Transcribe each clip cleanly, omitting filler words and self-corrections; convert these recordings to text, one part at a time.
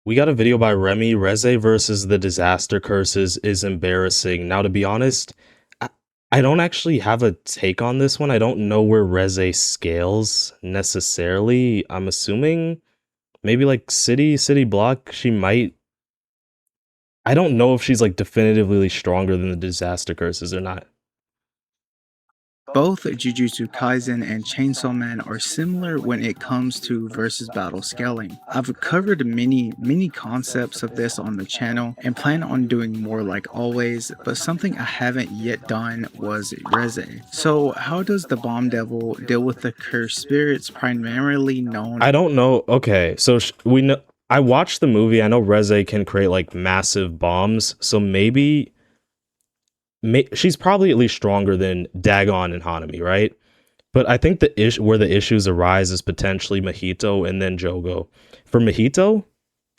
We got a video by Remy. Reze versus the Disaster Curses is embarrassing. Now, to be honest, I, I don't actually have a take on this one. I don't know where Reze scales necessarily. I'm assuming maybe like city block. She might. I don't know if she's like definitively stronger than the Disaster Curses or not. Both Jujutsu Kaisen and Chainsaw Man are similar when it comes to versus battle scaling. I've covered many concepts of this on the channel and plan on doing more like always, but something I haven't yet done was Reze. So how does the Bomb Devil deal with the cursed spirits primarily known? I don't know. Okay, so we know. I watched the movie. I know Reze can create like massive bombs, so maybe she's probably at least stronger than Dagon and Hanami, right? But I think the issue where the issues arise is potentially Mahito and then Jogo. For Mahito,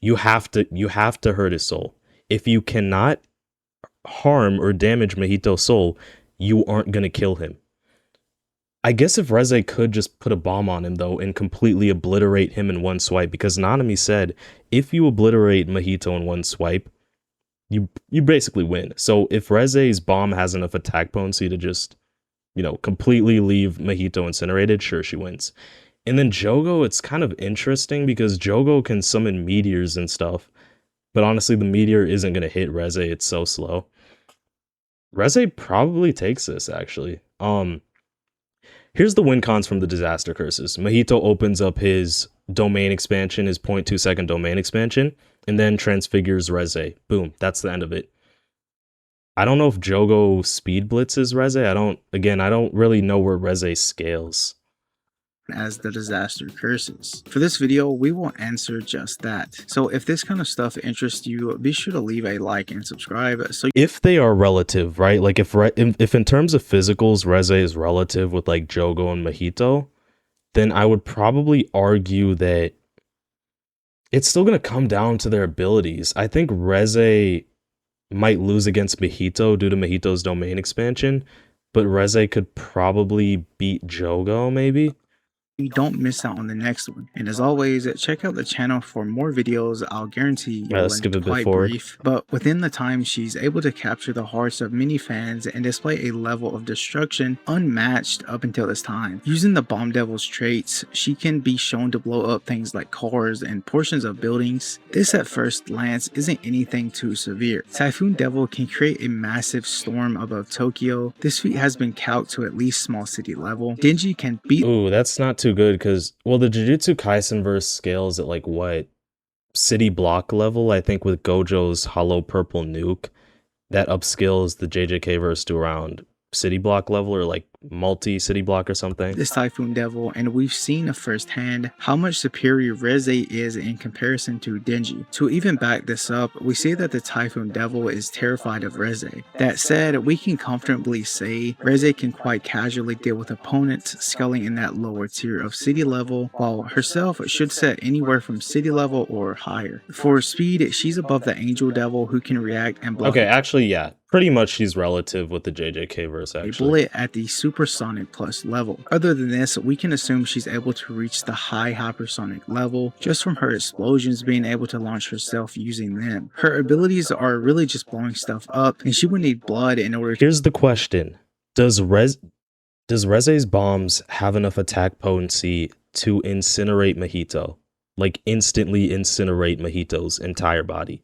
you have to hurt his soul. If you cannot harm or damage Mahito's soul, you aren't gonna kill him. I guess if Reze could just put a bomb on him though and completely obliterate him in one swipe, because Nanami said if you obliterate Mahito in one swipe, you basically win. So if Reze's bomb has enough attack potency to just, completely leave Mahito incinerated, sure, she wins. And then Jogo, it's kind of interesting because Jogo can summon meteors and stuff, but honestly, the meteor isn't going to hit Reze. It's so slow. Reze probably takes this, actually. Here's the win cons from the Disaster Curses. Mahito opens up his domain expansion, his 0.2-second domain expansion, and then transfigures Reze. Boom, that's the end of it. I don't know if Jogo speed blitzes Reze. I don't really know where Reze scales. As the disaster curses. For this video, we will answer just that. So if this kind of stuff interests you, be sure to leave a like and subscribe. So if they are relative, right? Like if in terms of physicals, Reze is relative with like Jogo and Mahito, then I would probably argue that it's still going to come down to their abilities. I think Reze might lose against Mahito due to Mahito's domain expansion, but Reze could probably beat Jogo, maybe. you don't miss out on the next one. And as always, check out the channel for more videos. I'll guarantee you'll Skip end a bit quite forward. brief, but within the time, she's able to capture the hearts of many fans and display a level of destruction unmatched up until this time. Using the Bomb Devil's traits, she can be shown to blow up things like cars and portions of buildings. This at first glance isn't anything too severe. Typhoon Devil can create a massive storm above Tokyo. This feat has been calced to at least small city level. Denji can beat— Ooh, that's not too good because, well, the Jujutsu Kaisen verse scales at like what? City block level, I think, with Gojo's hollow purple nuke. That upscales the JJK verse to around city block level or like multi-city block or something. this Typhoon Devil, and we've seen firsthand how much superior Reze is in comparison to Denji. To even back this up, we see that the Typhoon Devil is terrified of Reze. That said, we can comfortably say Reze can quite casually deal with opponents scaling in that lower tier of city level, while herself should set anywhere from city level or higher. For speed, she's above the Angel Devil, who can react and block— okay, actually, yeah, pretty much she's relative with the JJK verse, actually. A bullet at the Supersonic Plus level. Other than this, we can assume she's able to reach the high hypersonic level just from her explosions being able to launch herself using them. Her abilities are really just blowing stuff up, and she would need blood in order to— Here's the question. Does Reze's bombs have enough attack potency to incinerate Mahito? Like instantly incinerate Mahito's entire body?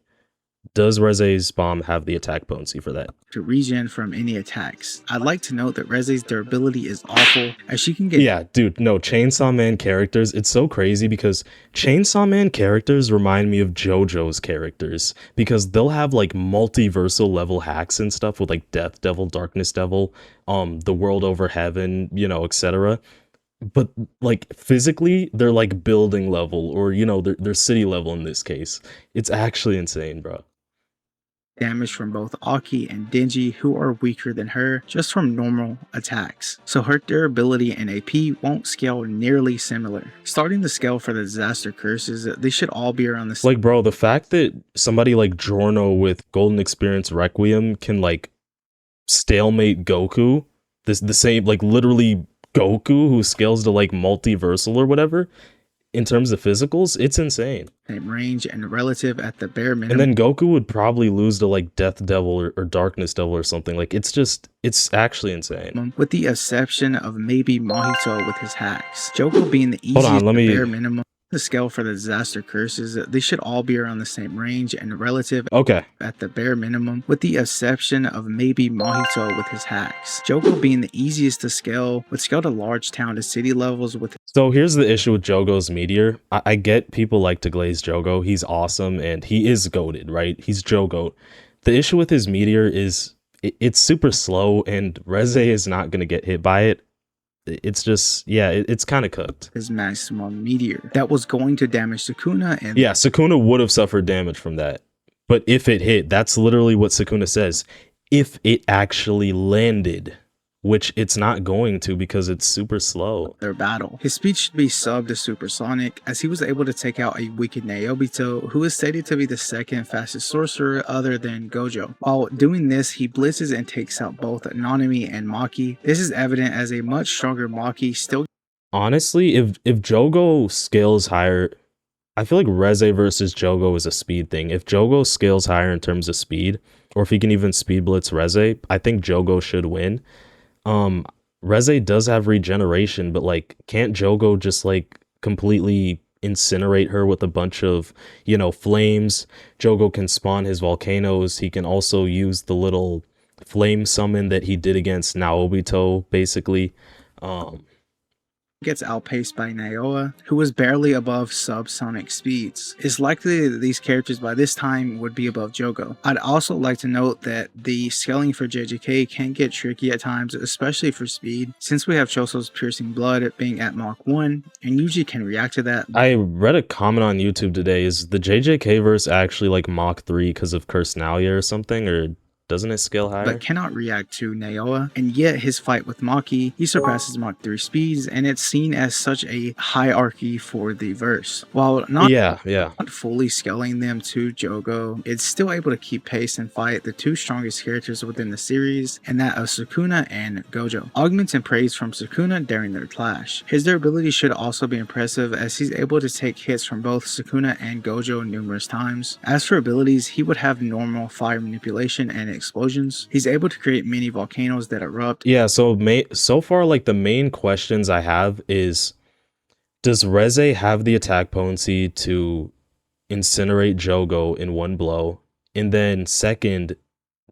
Does Reze's bomb have the attack potency for that? to regen from any attacks. I'd like to note that Reze's durability is awful, as she can get— Yeah, dude, no, Chainsaw Man characters, it's so crazy because Chainsaw Man characters remind me of JoJo's characters because they'll have like multiversal level hacks and stuff with like Death Devil, Darkness Devil, the World Over Heaven, etc. But like physically, they're like building level or they're city level in this case. It's actually insane, bro. damage from both Aki and Denji, who are weaker than her just from normal attacks. So her durability and AP won't scale nearly similar. Starting the scale for the disaster curses, they should all be around the same. Like, bro, the fact that somebody like Giorno with Golden Experience Requiem can like stalemate Goku, the same, like literally Goku who scales to like multiversal or whatever, in terms of physicals, it's insane. same range and relative at the bare And minimum. then Goku would probably lose to like Death Devil or Darkness Devil or something. Like it's actually insane. With the exception of maybe Mahito with his hacks. Joko being the Hold on, easiest let at me. bare minimum. The scale for the disaster curses, they should all be around the same range and relative Okay, at the bare minimum, with the exception of maybe Mahito with his hacks. Joko being the easiest to scale, would scale to large town to city levels with. so here's the issue with Jogo's meteor. I get people like to glaze Jogo. He's awesome and he is goated, right? He's Jogo. The issue with his meteor is it's super slow and Reze is not going to get hit by it. It's just, yeah, it's kind of cooked. His maximum meteor that was going to damage Sukuna and Yeah, Sukuna would have suffered damage from that. But if it hit, that's literally what Sukuna says. If it actually landed, which it's not going to because it's super slow. their battle. His speed should be subbed to supersonic, as he was able to take out a weakened Naobito, who is stated to be the second fastest sorcerer other than Gojo. While doing this, he blitzes and takes out both Nanami and Maki. This is evident as a much stronger Maki still. Honestly, if Jogo scales higher, I feel like Reze versus Jogo is a speed thing. If Jogo scales higher in terms of speed, or if he can even speed blitz Reze, I think Jogo should win. Reze does have regeneration, but like, can't Jogo just like completely incinerate her with a bunch of, flames? Jogo can spawn his volcanoes. He can also use the little flame summon that he did against Naobito, basically. Gets outpaced by Naoa, who was barely above subsonic speeds. It's likely that these characters by this time would be above Jogo. I'd also like to note that the scaling for JJK can get tricky at times, especially for speed, since we have Choso's piercing blood being at Mach 1, and Yuji can react to that. I read a comment on YouTube today, is the JJK verse actually like Mach 3 because of Curse Nalia or something, or doesn't it scale higher? But cannot react to Naoa, and yet his fight with Maki, he surpasses Mach 3 speeds, and it's seen as such a hierarchy for the verse. While not fully scaling them to Jogo, it's still able to keep pace and fight the two strongest characters within the series, and that of Sukuna and Gojo. Augments and praise from Sukuna during their clash. His durability should also be impressive, as he's able to take hits from both Sukuna and Gojo numerous times. As for abilities, he would have normal fire manipulation and explosions. He's able to create mini volcanoes that erupt. Yeah, so far, like, the main questions I have is, does Reze have the attack potency to incinerate Jogo in one blow? And then second,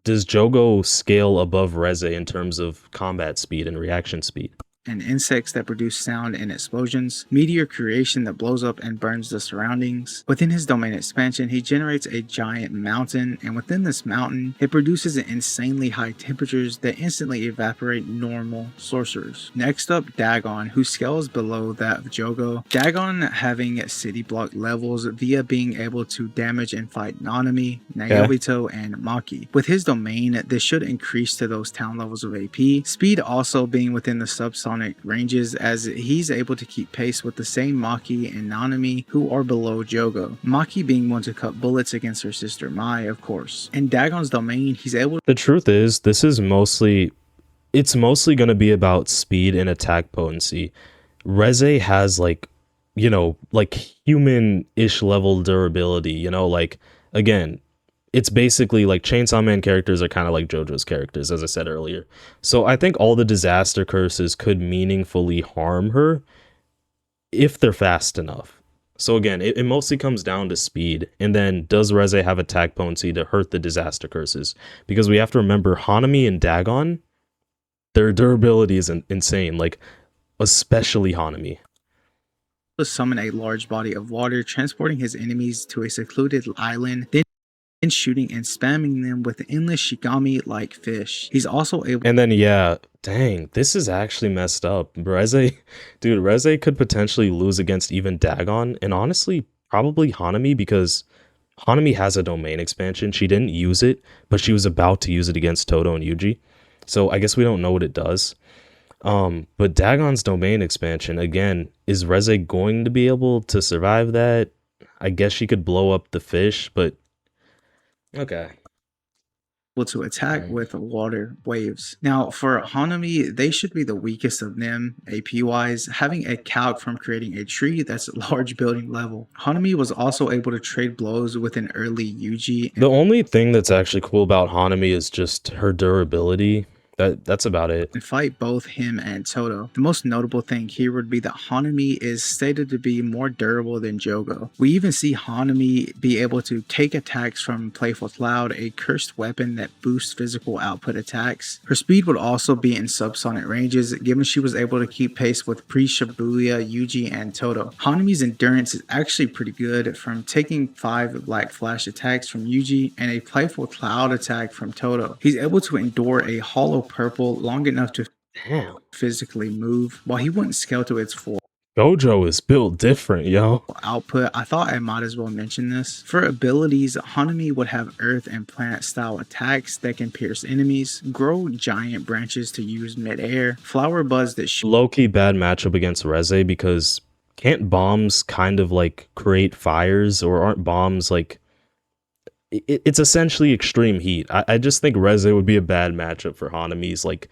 does Jogo scale above Reze in terms of combat speed and reaction speed? And insects that produce sound and explosions, meteor creation that blows up and burns the surroundings. Within his domain expansion, he generates a giant mountain, and within this mountain, it produces insanely high temperatures that instantly evaporate normal sorcerers. Next up, Dagon, who scales below that of Jogo. Dagon having city block levels via being able to damage and fight Nanami, Naobito, and Maki. With his domain, this should increase to those town levels of AP. Speed also being within the subsonic ranges, as he's able to keep pace with the same Maki and Nanami, who are below Jogo. Maki being one to cut bullets against her sister Mai, of course. In Dagon's domain, he's able to. The truth is, it's mostly going to be about speed and attack potency. Reze has like human-ish level durability, like, again, it's basically like Chainsaw Man characters are kind of like JoJo's characters, as I said earlier. So I think all the disaster curses could meaningfully harm her if they're fast enough. So again, it mostly comes down to speed. And then, does Reze have attack potency to hurt the disaster curses? Because we have to remember, Hanami and Dagon, their durability is insane. Like, especially Hanami. To summon a large body of water, transporting his enemies to a secluded island, then shooting and spamming them with endless shigami like fish. He's also able. And then, yeah, dang, this is actually messed up. Reze could potentially lose against even Dagon, and honestly, probably Hanami, because Hanami has a domain expansion. She didn't use it, but she was about to use it against Todo and Yuji. So I guess we don't know what it does. But Dagon's domain expansion, again, is Reze going to be able to survive that? I guess she could blow up the fish, but okay. to attack Right. with water waves. Now, for Hanami, they should be the weakest of them, AP wise, having a calc from creating a tree that's a large building level. Hanami was also able to trade blows with an early Yuji The only thing that's actually cool about Hanami is just her durability. That's about it. and fight both him and Toto. The most notable thing here would be that Hanami is stated to be more durable than Jogo. We even see Hanami be able to take attacks from Playful Cloud, a cursed weapon that boosts physical output attacks. Her speed would also be in subsonic ranges, given she was able to keep pace with pre-Shibuya, Yuji, and Toto. Hanami's endurance is actually pretty good, from taking 5 Black Flash attacks from Yuji and a Playful Cloud attack from Toto. He's able to endure a hollow purple long enough to Damn. physically move. While he wouldn't scale to its full Gojo is built different, yo. output, I thought I might as well mention this. For abilities, Hanami would have earth and planet style attacks that can pierce enemies, grow giant branches to use mid-air, flower buds that shoot Low-key bad matchup against Reze because can't bombs kind of like create fires, or aren't bombs like it's essentially extreme heat. I just think Reze would be a bad matchup for Hanami's like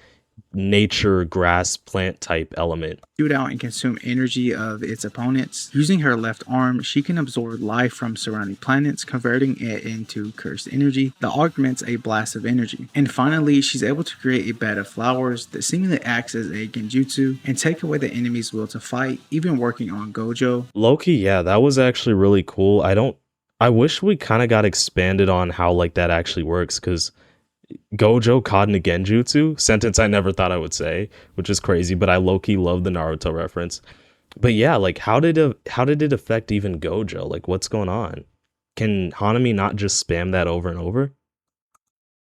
nature grass plant type element. out and consume energy of its opponents. Using her left arm, she can absorb life from surrounding planets, converting it into cursed energy that augments a blast of energy. And finally, she's able to create a bed of flowers that seemingly acts as a genjutsu and take away the enemy's will to fight, even working on Gojo. Loki, yeah, that was actually really cool. I wish we kind of got expanded on how like that actually works, because Gojo caught in a genjutsu, sentence I never thought I would say, which is crazy, but I low-key love the Naruto reference. But yeah, like how did it affect even Gojo? Like what's going on? Can Hanami not just spam that over and over?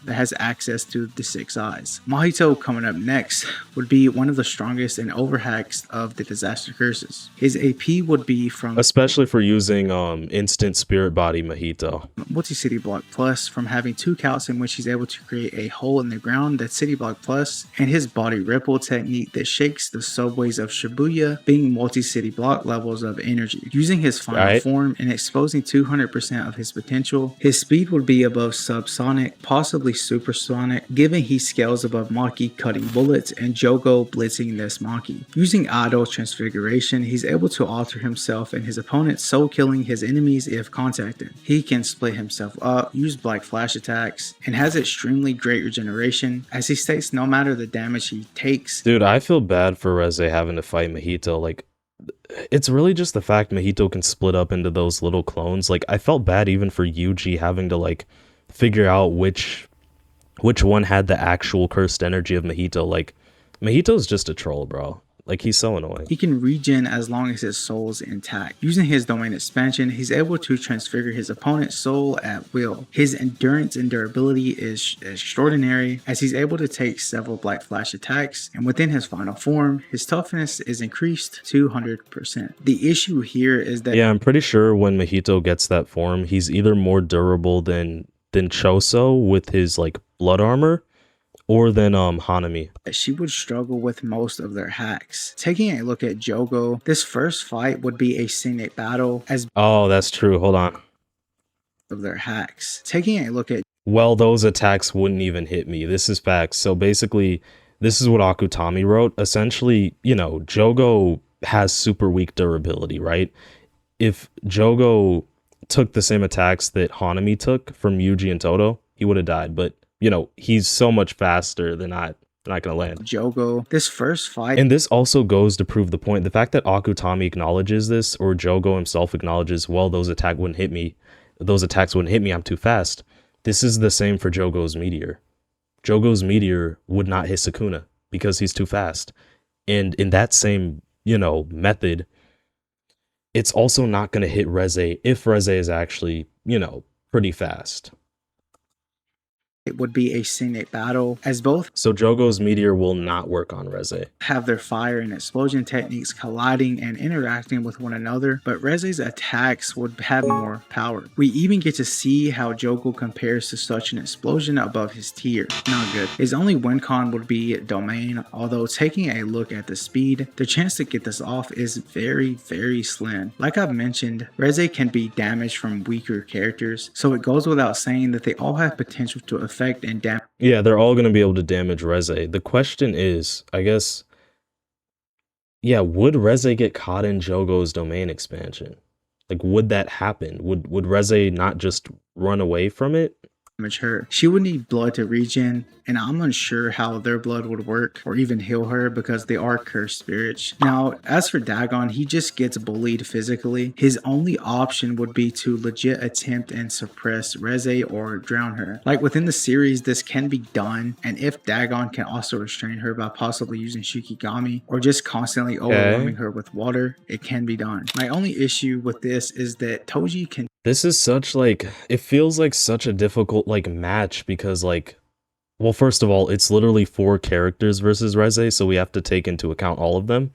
That has access to the 6 eyes. Mahito coming up next would be one of the strongest and overhacks of the disaster curses. His AP would be from Especially for using instant spirit body Mahito. multi-city block plus, from having 2 counts in which he's able to create a hole in the ground that's city block plus, and his body ripple technique that shakes the subways of Shibuya, being multi-city block levels of energy. Using his final form and exposing 200% of his potential, his speed would be above subsonic, possibly supersonic, given he scales above Maki, cutting bullets, and Jogo blitzing this Maki. Using idle transfiguration, he's able to alter himself and his opponents, so killing his enemies if contacted. He can split himself up, use black flash attacks, and has extremely great regeneration, as he states no matter the damage he takes. Dude, I feel bad for Reze having to fight Mahito. Like, it's really just the fact Mahito can split up into those little clones. Like, I felt bad even for Yuji having to like figure out which one had the actual cursed energy of Mahito. Like, Mahito's just a troll, bro. Like, he's so annoying. He can regen as long as his soul's intact. Using his domain expansion, he's able to transfigure his opponent's soul at will. His endurance and durability is extraordinary, as he's able to take several black flash attacks, and within his final form, his toughness is increased 200%. The issue here is that Yeah, I'm pretty sure when Mahito gets that form, he's either more durable than Choso with his like blood armor, or than Hanami. she would struggle with most of their hacks. Taking a look at Jogo, this first fight would be a scenic battle as Oh, that's true. Hold on. of their hacks. Taking a look at Well, those attacks wouldn't even hit me. This is facts. So basically, this is what Akutami wrote. Essentially, you know, Jogo has super weak durability, right? If Jogo took the same attacks that Hanami took from Yuji and Toto, he would have died. But, you know, he's so much faster, they're not going to land. Jogo, this first fight And this also goes to prove the point. The fact that Akutami acknowledges this, or Jogo himself acknowledges, well, those attacks wouldn't hit me, I'm too fast. This is the same for Jogo's Meteor. Jogo's Meteor would not hit Sukuna because he's too fast. And in that same, you know, method, it's also not going to hit Reze if Reze is actually, you know, pretty fast. it would be a scenic battle, as both So Jogo's Meteor will not work on Reze. have their fire and explosion techniques colliding and interacting with one another, but Reze's attacks would have more power. We even get to see how Jogo compares to such an explosion above his tier. Not good. His only win con would be domain, although taking a look at the speed, the chance to get this off is very, very slim. Like I've mentioned, Reze can be damaged from weaker characters, so it goes without saying that they all have potential to affect affect and damage. Yeah, they're all gonna be able to damage Reze. The question is, I guess, yeah, would Reze get caught in Jogo's domain expansion? Like, would that happen? Would Reze not just run away from it? Her. She would need blood to regen, and I'm unsure how their blood would work or even heal her because they are cursed spirits. Now, as for Dagon, he just gets bullied physically. His only option would be to legit attempt and suppress Reze or drown her. Like within the series, this can be done, and if Dagon can also restrain her by possibly using Shikigami or just constantly overwhelming her with water, it can be done. My only issue with this is that Toji can This is such like, it feels like such a difficult like match because like, well, first of all, it's literally 4 characters versus Reze, so we have to take into account all of them.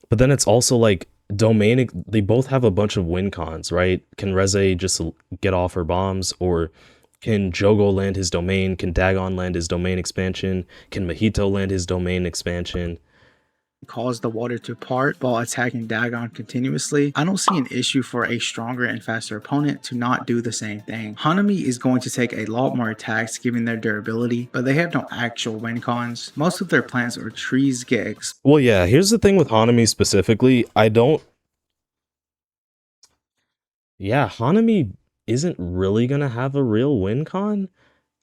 But then it's also like domain, they both have a bunch of win cons, right? Can Reze just get off her bombs, or can Jogo land his domain? Can Dagon land his domain expansion? Can Mahito land his domain expansion? cause the water to part while attacking Dagon continuously. I don't see an issue for a stronger and faster opponent to not do the same thing. Hanami is going to take a lot more attacks given their durability, but they have no actual win cons. Most of their plants or trees get Well, yeah, here's the thing with Hanami specifically. Hanami isn't really gonna have a real win con.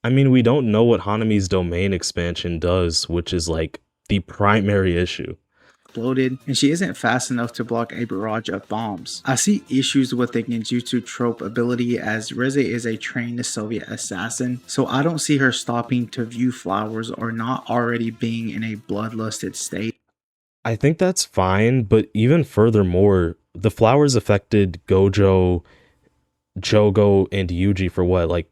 I mean, we don't know what Hanami's domain expansion does, which is like the primary issue. Exploded, and she isn't fast enough to block a barrage of bombs. I see issues with the Genjutsu trope ability as Reze is a trained Soviet assassin, so I don't see her stopping to view flowers or not already being in a bloodlusted state. I think that's fine, but even furthermore, the flowers affected Gojo, Jogo, and Yuji for what, like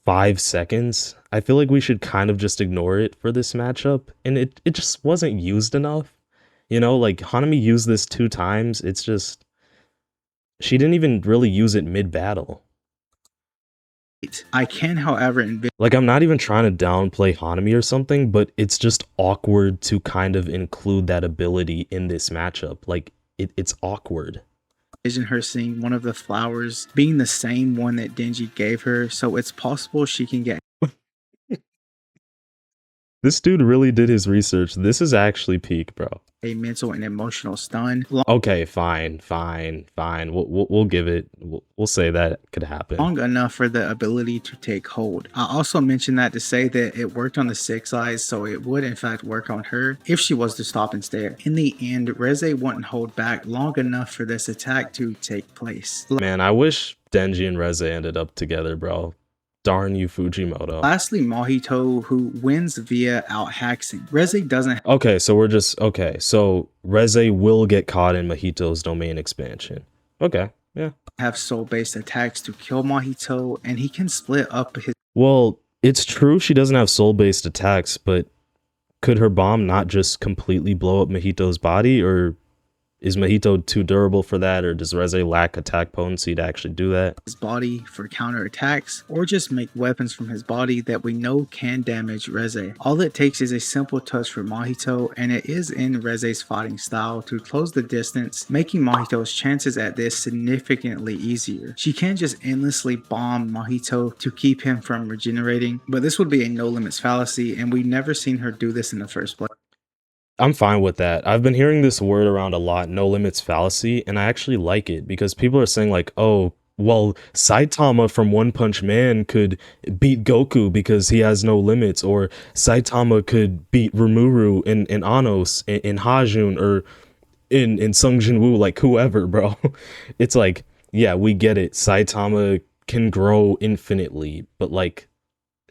5 seconds? I feel like we should kind of just ignore it for this matchup, and it just wasn't used enough. You know, like Hanami used this 2 times. It's just, she didn't even really use it mid-battle. I can, however, envision Like, I'm not even trying to downplay Hanami or something, but it's just awkward to kind of include that ability in this matchup. Like, it's awkward. her seeing one of the flowers being the same one that Denji gave her, so it's possible she can get This dude really did his research. This is actually peak, bro. a mental and emotional stun. Okay, fine. We'll give it. We'll say that could happen. Long enough for the ability to take hold. I also mentioned that to say that it worked on the 6 eyes, so it would in fact work on her if she was to stop and stare. In the end, Reze wouldn't hold back long enough for this attack to take place. Man, I wish Denji and Reze ended up together, bro. Darn you, Fujimoto. Lastly, Mahito, who wins via out-haxing. Reze doesn't Okay, so so Reze will get caught in Mahito's domain expansion. Okay, yeah. have soul-based attacks to kill Mahito, and he can split up his Well, it's true she doesn't have soul-based attacks, but could her bomb not just completely blow up Mahito's body, or is Mahito too durable for that, or does Reze lack attack potency to actually do that? body for counterattacks, or just make weapons from his body that we know can damage Reze. All it takes is a simple touch for Mahito, and it is in Reze's fighting style to close the distance, making Mahito's chances at this significantly easier. She can just endlessly bomb Mahito to keep him from regenerating, but this would be a no limits fallacy, and we've never seen her do this in the first place. I'm fine with that. I've been hearing this word around a lot, no limits fallacy, and I actually like it because people are saying like, oh, well, Saitama from One Punch Man could beat Goku because he has no limits, or Saitama could beat Rimuru in Anos, in Hajun, or in Sung Jin Woo, like whoever, bro. It's like, yeah, we get it. Saitama can grow infinitely, but like,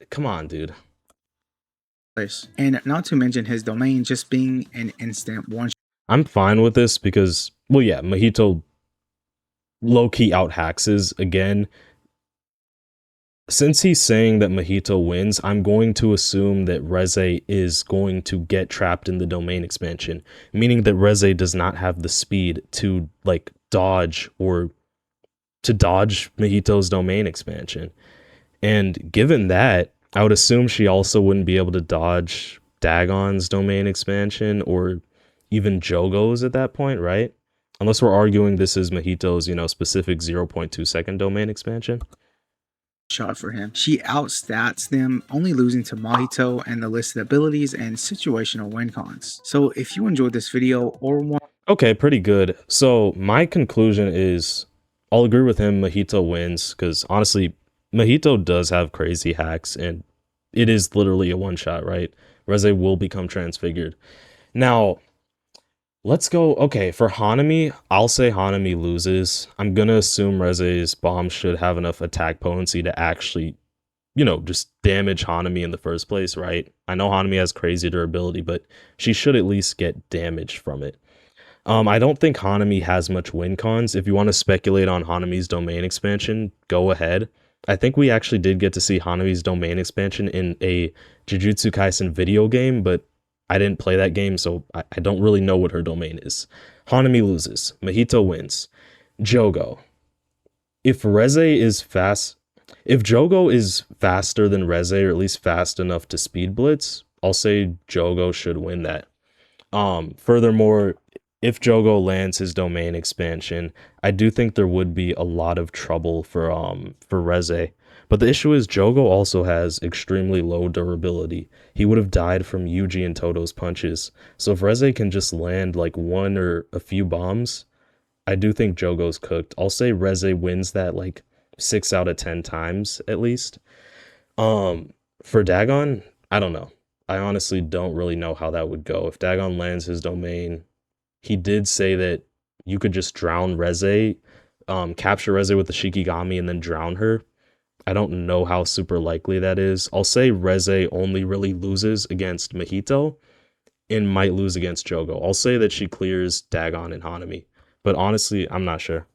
come on, dude. And not to mention his domain just being an instant one. I'm fine with this because, well, yeah, Mahito low-key out-haxes again. Since he's saying that Mahito wins, I'm going to assume that Reze is going to get trapped in the domain expansion, meaning that Reze does not have the speed to like dodge Mahito's domain expansion. And given that, I would assume she also wouldn't be able to dodge Dagon's domain expansion or even Jogo's at that point, right? Unless we're arguing this is Mahito's, specific 0.2 second domain expansion. shot for him. She outstats them, only losing to Mahito and the listed abilities and situational win cons. So if you enjoyed this video or want Okay, pretty good. So my conclusion is I'll agree with him. Mahito wins because honestly, Mahito does have crazy hacks and it is literally a one shot, right? Reze will become transfigured. Now, let's go. Okay, for Hanami, I'll say Hanami loses. I'm gonna assume Reze's bomb should have enough attack potency to actually, just damage Hanami in the first place, right? I know Hanami has crazy durability, but she should at least get damage from it. I don't think Hanami has much win cons. If you want to speculate on Hanami's domain expansion, go ahead. I think we actually did get to see Hanami's domain expansion in a Jujutsu Kaisen video game, but I didn't play that game, so I don't really know what her domain is. Hanami loses. Mahito wins. Jogo. If Reze is fast, if Jogo is faster than Reze, or at least fast enough to speed blitz, I'll say Jogo should win that. Furthermore, if Jogo lands his domain expansion, I do think there would be a lot of trouble for Reze. But the issue is Jogo also has extremely low durability. He would have died from Yuji and Toto's punches. So if Reze can just land like one or a few bombs, I do think Jogo's cooked. I'll say Reze wins that like 6 out of 10 times at least. For Dagon, I don't know. I honestly don't really know how that would go. If Dagon lands his domain, he did say that you could just drown Reze, capture Reze with the Shikigami and then drown her. I don't know how super likely that is. I'll say Reze only really loses against Mahito and might lose against Jogo. I'll say that she clears Dagon and Hanami. But honestly, I'm not sure.